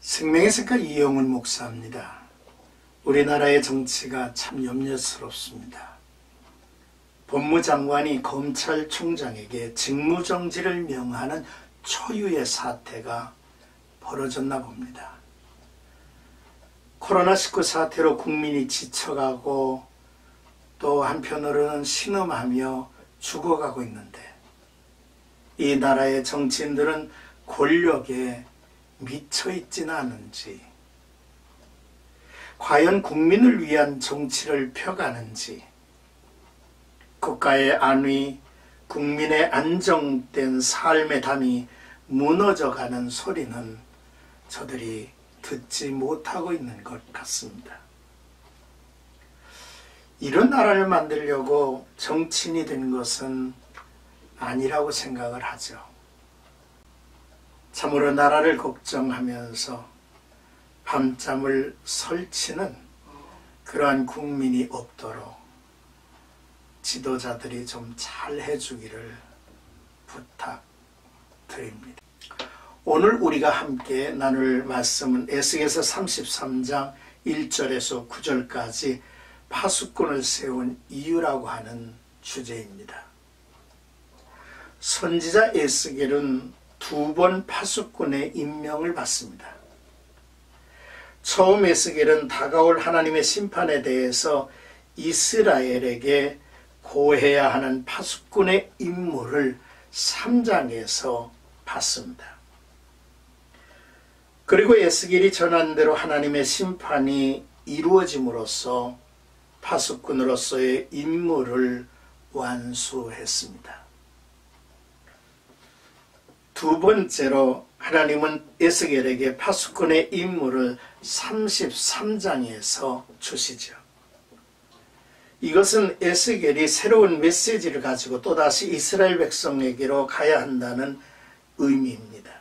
생명의 색깔 이영훈 목사입니다. 우리나라의 정치가 참 염려스럽습니다. 법무장관이 검찰총장에게 직무정지를 명하는 초유의 사태가 벌어졌나 봅니다. 코로나19 사태로 국민이 지쳐가고 또 한편으로는 신음하며 죽어가고 있는데 이 나라의 정치인들은 권력에 미쳐있지는 않은지, 과연 국민을 위한 정치를 펴가는지, 국가의 안위, 국민의 안정된 삶의 담이 무너져가는 소리는 저들이 듣지 못하고 있는 것 같습니다. 이런 나라를 만들려고 정치인이 된 것은 아니라고 생각을 하죠. 참으로 나라를 걱정하면서 밤잠을 설치는 그러한 국민이 없도록 지도자들이 좀 잘 해주기를 부탁드립니다. 오늘 우리가 함께 나눌 말씀은 에스겔서 33장 1절에서 9절까지 파수꾼을 세운 이유라고 하는 주제입니다. 선지자 에스겔은 두 번 파수꾼의 임명을 받습니다. 처음 에스겔은 다가올 하나님의 심판에 대해서 이스라엘에게 고해야 하는 파수꾼의 임무를 3장에서 받습니다. 그리고 에스겔이 전한 대로 하나님의 심판이 이루어짐으로써 파수꾼으로서의 임무를 완수했습니다. 두 번째로 하나님은 에스겔에게 파수꾼의 임무를 33장에서 주시죠. 이것은 에스겔이 새로운 메시지를 가지고 또다시 이스라엘 백성에게로 가야 한다는 의미입니다.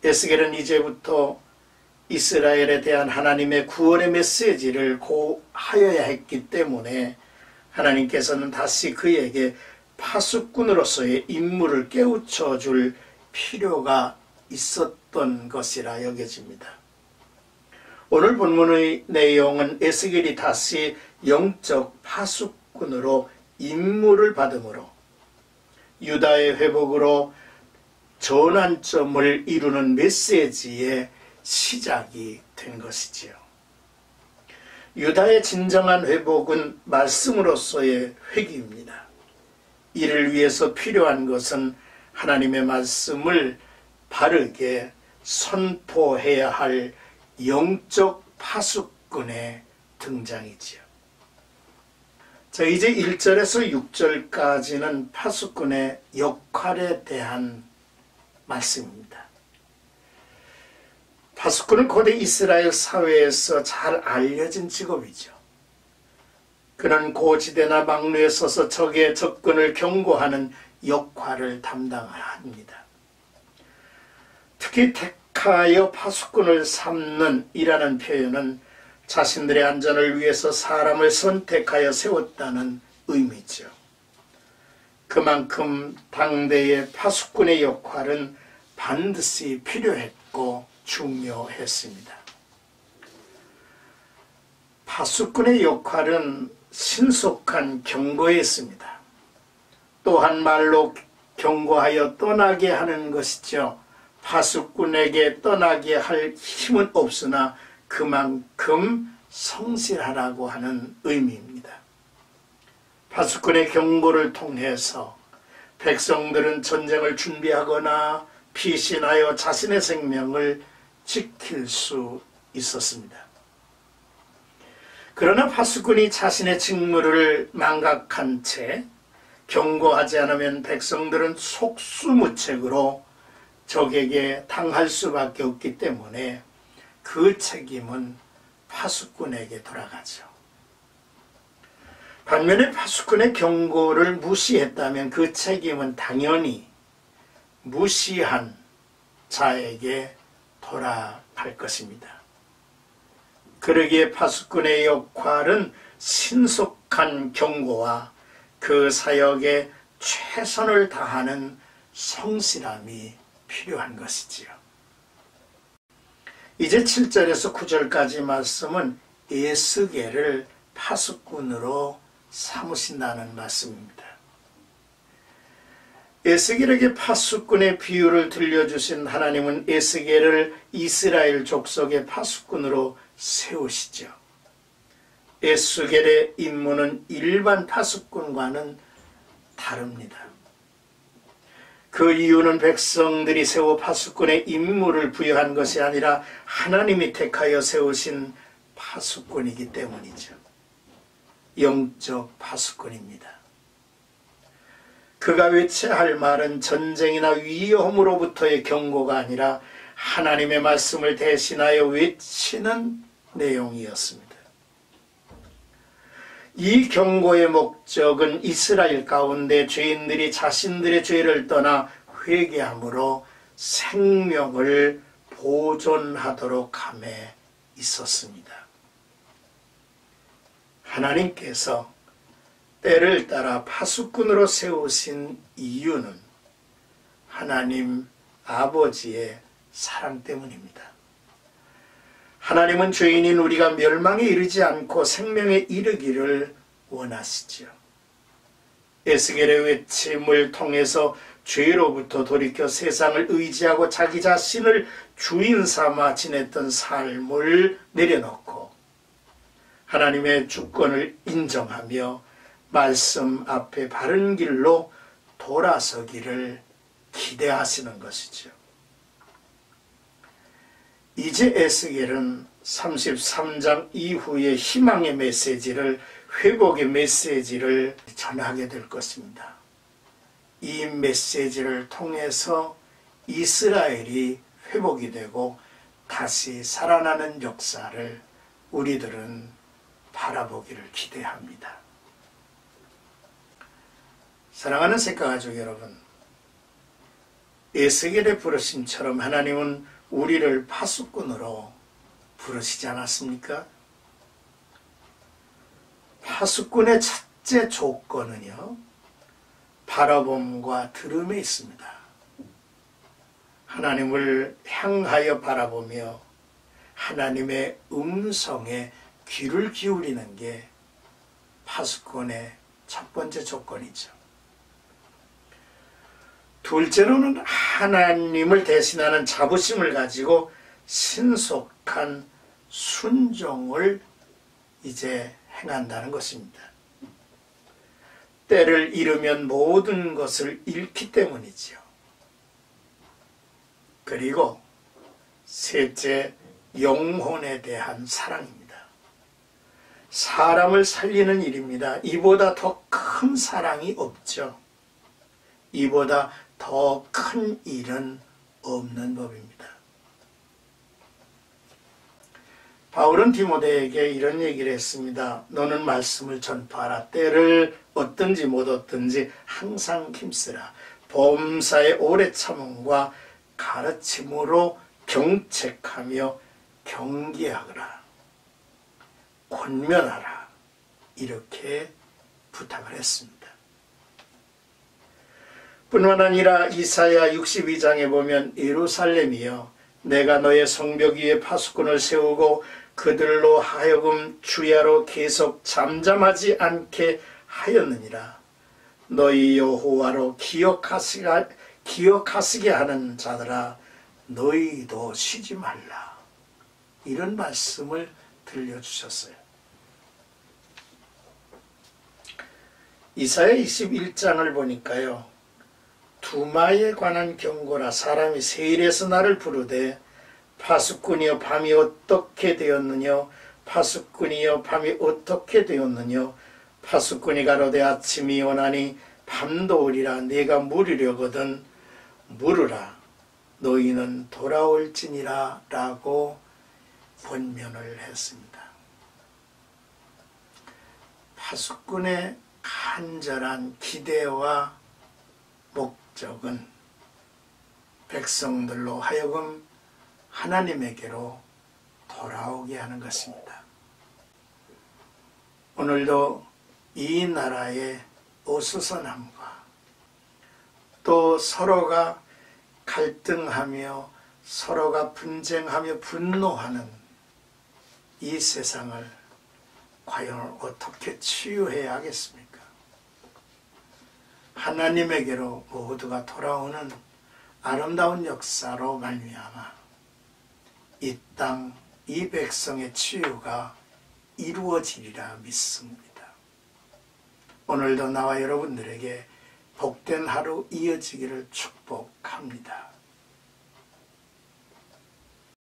에스겔은 이제부터 이스라엘에 대한 하나님의 구원의 메시지를 고하여야 했기 때문에 하나님께서는 다시 그에게 파수꾼으로서의 임무를 깨우쳐 줄 필요가 있었던 것이라 여겨집니다. 오늘 본문의 내용은 에스겔이 다시 영적 파수꾼으로 임무를 받음으로 유다의 회복으로 전환점을 이루는 메시지의 시작이 된 것이지요. 유다의 진정한 회복은 말씀으로서의 회개입니다. 이를 위해서 필요한 것은 하나님의 말씀을 바르게 선포해야 할 영적 파수꾼의 등장이지요. 자, 이제 1절에서 6절까지는 파수꾼의 역할에 대한 말씀입니다. 파수꾼은 고대 이스라엘 사회에서 잘 알려진 직업이죠. 그는 고지대나 막루에 서서 적의 접근을 경고하는 역할을 담당합니다. 특히 택하여 파수꾼을 삼는 이라는 표현은 자신들의 안전을 위해서 사람을 선택하여 세웠다는 의미죠. 그만큼 당대의 파수꾼의 역할은 반드시 필요했고 중요했습니다. 파수꾼의 역할은 신속한 경고였습니다. 또한 말로 경고하여 떠나게 하는 것이죠. 파수꾼에게 떠나게 할 힘은 없으나 그만큼 성실하라고 하는 의미입니다. 파수꾼의 경고를 통해서 백성들은 전쟁을 준비하거나 피신하여 자신의 생명을 지킬 수 있었습니다. 그러나 파수꾼이 자신의 직무를 망각한 채 경고하지 않으면 백성들은 속수무책으로 적에게 당할 수밖에 없기 때문에 그 책임은 파수꾼에게 돌아가죠. 반면에 파수꾼의 경고를 무시했다면 그 책임은 당연히 무시한 자에게 돌아갈 것입니다. 그러기에 파수꾼의 역할은 신속한 경고와 그 사역에 최선을 다하는 성실함이 필요한 것이지요. 이제 7절에서 9절까지 말씀은 에스겔을 파수꾼으로 삼으신다는 말씀입니다. 에스겔에게 파수꾼의 비유를 들려주신 하나님은 에스겔을 이스라엘 족속의 파수꾼으로 세우시죠. 에스겔의 임무는 일반 파수꾼과는 다릅니다. 그 이유는 백성들이 세워 파수꾼의 임무를 부여한 것이 아니라 하나님이 택하여 세우신 파수꾼이기 때문이죠. 영적 파수꾼입니다. 그가 외쳐야 할 말은 전쟁이나 위험으로부터의 경고가 아니라 하나님의 말씀을 대신하여 외치는 내용이었습니다. 이 경고의 목적은 이스라엘 가운데 죄인들이 자신들의 죄를 떠나 회개함으로 생명을 보존하도록 함에 있었습니다. 하나님께서 때를 따라 파수꾼으로 세우신 이유는 하나님 아버지의 사랑 때문입니다. 하나님은 죄인인 우리가 멸망에 이르지 않고 생명에 이르기를 원하시죠. 에스겔의 외침을 통해서 죄로부터 돌이켜 세상을 의지하고 자기 자신을 주인 삼아 지냈던 삶을 내려놓고 하나님의 주권을 인정하며 말씀 앞에 바른 길로 돌아서기를 기대하시는 것이죠. 이제 에스겔은 33장 이후의 희망의 메시지를, 회복의 메시지를 전하게 될 것입니다. 이 메시지를 통해서 이스라엘이 회복이 되고 다시 살아나는 역사를 우리들은 바라보기를 기대합니다. 사랑하는 색가가족 여러분, 에스겔의 부르심처럼 하나님은 우리를 파수꾼으로 부르시지 않았습니까? 파수꾼의 첫째 조건은요, 바라봄과 들음에 있습니다. 하나님을 향하여 바라보며 하나님의 음성에 귀를 기울이는 게 파수꾼의 첫 번째 조건이죠. 둘째로는 하나님을 대신하는 자부심을 가지고 신속한 순종을 이제 행한다는 것입니다. 때를 잃으면 모든 것을 잃기 때문이지요. 그리고 셋째, 영혼에 대한 사랑입니다. 사람을 살리는 일입니다. 이보다 더 큰 사랑이 없죠. 이보다 더 큰 일은 없는 법입니다. 바울은 디모데에게 이런 얘기를 했습니다. 너는 말씀을 전파하라. 때를 얻든지 못 얻든지 항상 힘쓰라. 범사의 오래 참음과 가르침으로 경책하며 경계하거라. 권면하라. 이렇게 부탁을 했습니다. 뿐만 아니라 이사야 62장에 보면 예루살렘이여 내가 너의 성벽 위에 파수꾼을 세우고 그들로 하여금 주야로 계속 잠잠하지 않게 하였느니라. 너희 여호와로 기억하시게 하는 자들아 너희도 쉬지 말라. 이런 말씀을 들려주셨어요. 이사야 21장을 보니까요, 두마에 관한 경고라. 사람이 세일에서 나를 부르되 파수꾼이여 밤이 어떻게 되었느냐. 파수꾼이여 밤이 어떻게 되었느냐. 파수꾼이 가로되 아침이 오나니 밤도 오리라. 내가 물으려거든 물으라. 너희는 돌아올지니라 라고 권면을 했습니다. 파수꾼의 간절한 기대와 목적은 백성들로 하여금 하나님에게로 돌아오게 하는 것입니다. 오늘도 이 나라의 어수선함과 또 서로가 갈등하며 서로가 분쟁하며 분노하는 이 세상을 과연 어떻게 치유해야 하겠습니까? 하나님에게로 모두가 돌아오는 아름다운 역사로 말미암아 이 땅, 이 백성의 치유가 이루어지리라 믿습니다. 오늘도 나와 여러분들에게 복된 하루 이어지기를 축복합니다.